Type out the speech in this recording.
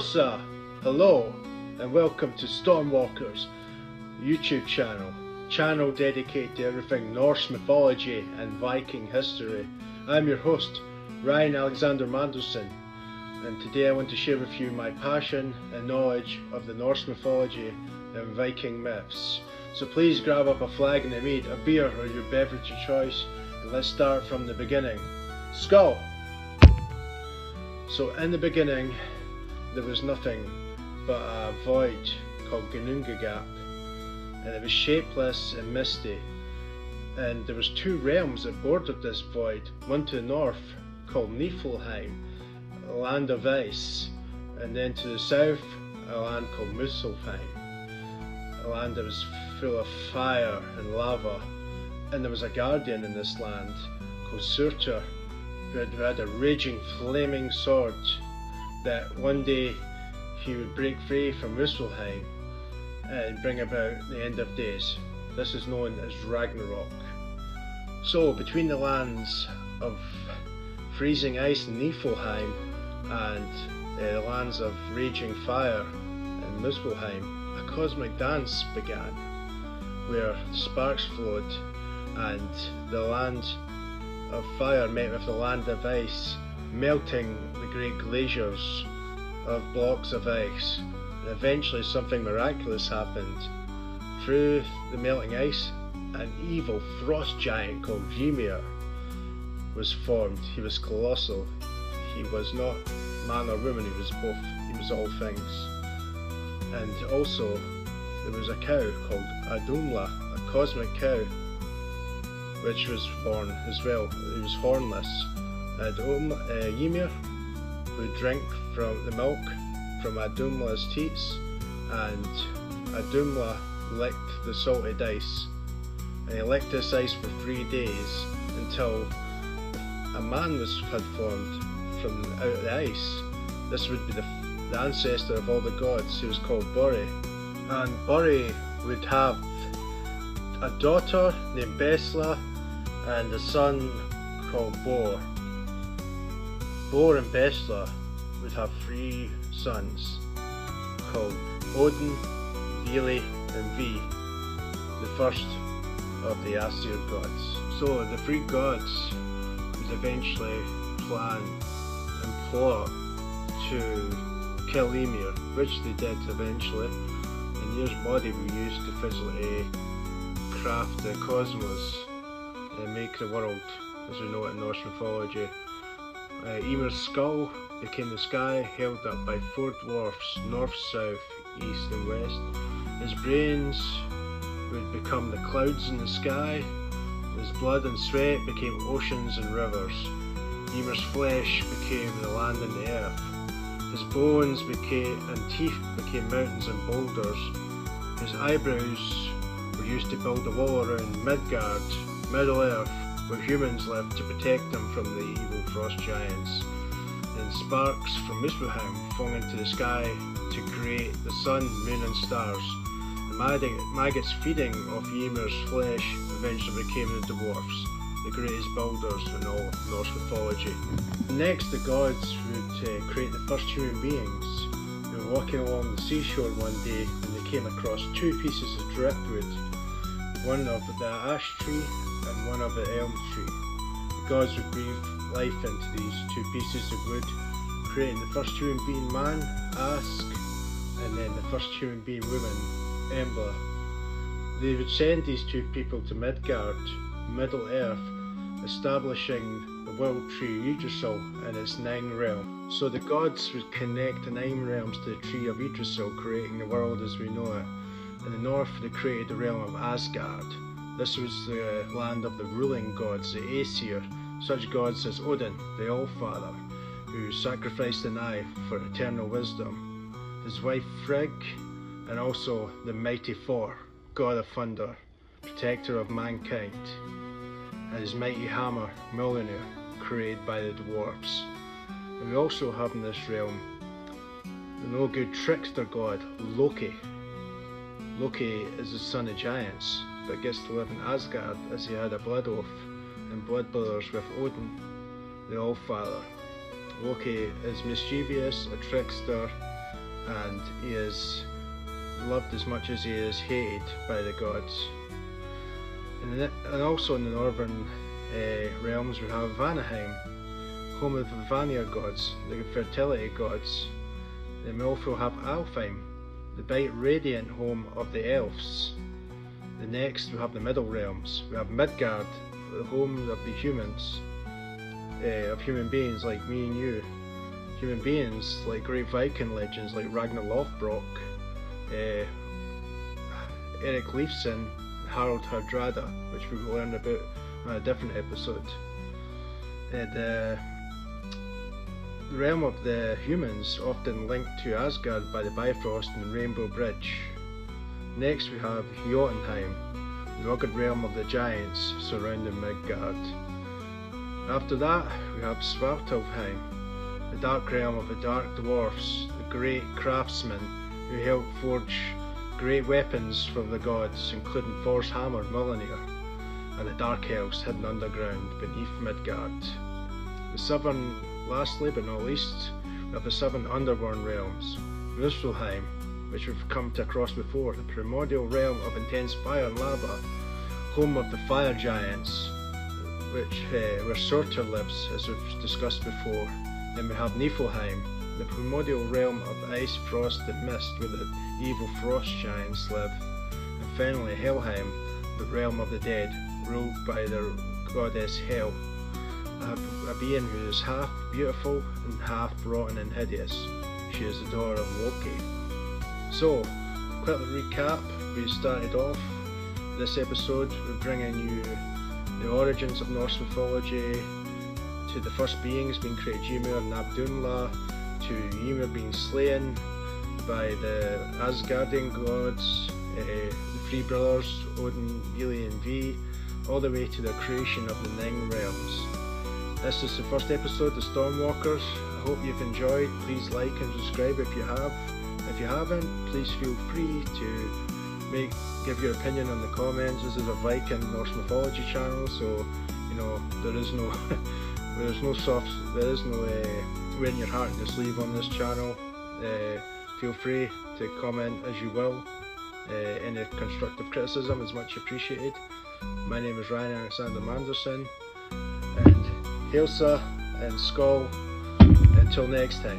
Norse, hello and welcome to Stormwalker's YouTube channel dedicated to everything Norse mythology and Viking history. I'm your host, Ryan Alexander Mandelson, and today I want to share with you my passion and knowledge of the Norse mythology and Viking myths. So please grab up a flag and a mead, a beer or your beverage of choice, and let's start from the beginning. Skull! So in the beginning there was nothing but a void called Ginnungagap, and it was shapeless and misty, and there was two realms that bordered this void, one to the north called Niflheim, a land of ice, and then to the south a land called Muspelheim, a land that was full of fire and lava. And there was a guardian in this land called Surtur, who had a raging flaming sword that one day he would break free from Muspelheim and bring about the end of days. This is known as Ragnarok. So between the lands of freezing ice in Niflheim and the lands of raging fire in Muspelheim, a cosmic dance began where sparks flowed and the land of fire met with the land of ice, melting the great glaciers of blocks of ice. And eventually something miraculous happened. Through the melting ice, an evil frost giant called Ymir was formed. He was colossal. He was not man or woman, he was both. He was all things. And also there was a cow called Adumla, a cosmic cow, which was born as well. It was hornless. Ymir would drink from the milk from Adumla's teats, and Adumla licked the salted ice. And he licked this ice for 3 days until a man had formed from out of the ice. This would be the ancestor of all the gods. He was called Bori. And Bori would have a daughter named Besla and a son called Bor. Bor and Besla would have 3 sons called Odin, Vili and Vi, the first of the Aesir gods. So the 3 gods would eventually plan and plot to kill Ymir, which they did eventually. And Ymir's body was used to physically craft the cosmos and make the world as we know it in Norse mythology. Ymir's skull became the sky, held up by 4 dwarfs, north, south, east and west. His brains would become the clouds in the sky. His blood and sweat became oceans and rivers. Ymir's flesh became the land and the earth. His bones and teeth became mountains and boulders. His eyebrows were used to build a wall around Midgard, Middle Earth, where humans lived, to protect them from the evil frost giants. And sparks from Muspelheim flung into the sky to create the sun, moon and stars. The maggots feeding off Ymir's flesh eventually became the dwarfs, the greatest builders in all Norse mythology. Next, the gods would create the first human beings. They were walking along the seashore one day when they came across 2 pieces of driftwood, one of the ash tree and one of the elm tree. The gods would breathe life into these 2 pieces of wood, creating the first human being man, Ask, and then the first human being woman, Embla. They would send these 2 people to Midgard, Middle Earth, establishing the world tree Yggdrasil and its 9 realms. So the gods would connect the 9 realms to the tree of Yggdrasil, creating the world as we know it. In the north they created the realm of Asgard. This was the land of the ruling gods, the Aesir, such gods as Odin, the Allfather, who sacrificed an eye for eternal wisdom, his wife Frigg, and also the mighty Thor, god of thunder, protector of mankind, and his mighty hammer, Mjolnir, created by the dwarfs. And we also have in this realm the no good trickster god, Loki. Loki is the son of giants, but gets to live in Asgard as he had a blood oath and blood brothers with Odin, the Allfather. Loki is mischievous, a trickster, and he is loved as much as he is hated by the gods. And also in the northern realms we have Vanaheim, home of the Vanir gods, the fertility gods. Then we also have Alfheim, the bright radiant home of the elves. The next we have the middle realms. We have Midgard, the home of the humans, of human beings like me and you. Human beings like great Viking legends like Ragnar Lothbrok, Eric Leifsson, Harald Hardrada, which we will learn about on a different episode. The realm of the humans, often linked to Asgard by the Bifrost and Rainbow Bridge. Next we have Jotunheim, the rugged realm of the giants surrounding Midgard. After that we have Svartalfheim, the dark realm of the dark dwarfs, the great craftsmen who helped forge great weapons for the gods, including Thor's hammer Mjolnir, and the dark elves hidden underground beneath Midgard. Lastly but not least, we have the 7 underworld realms. Muspelheim, which we've come to across before, the primordial realm of intense fire and lava, home of the fire giants, where Surtur lives, as we've discussed before. Then we have Niflheim, the primordial realm of ice, frost and mist, where the evil frost giants live. And finally Helheim, the realm of the dead, ruled by the goddess Hel, a being who is half beautiful and half rotten and hideous. She is the daughter of Loki. So, quickly recap, we started off this episode with bringing you the origins of Norse mythology, to the first beings being created, Ymir and Abdunla, to Ymir being slain by the Asgardian gods, the three brothers, Odin, Vili and V, all the way to the creation of the 9 realms. This is the first episode of Stormwalkers. I hope you've enjoyed. Please like and subscribe if you have. If you haven't, please feel free to give your opinion in the comments. This is a Viking Norse mythology channel, so there is no wearing your heart in your sleeve on this channel. Feel free to comment as you will. Any constructive criticism is much appreciated. My name is Ryan Alexander Manderson, and Hilsa and Skull. Until next time.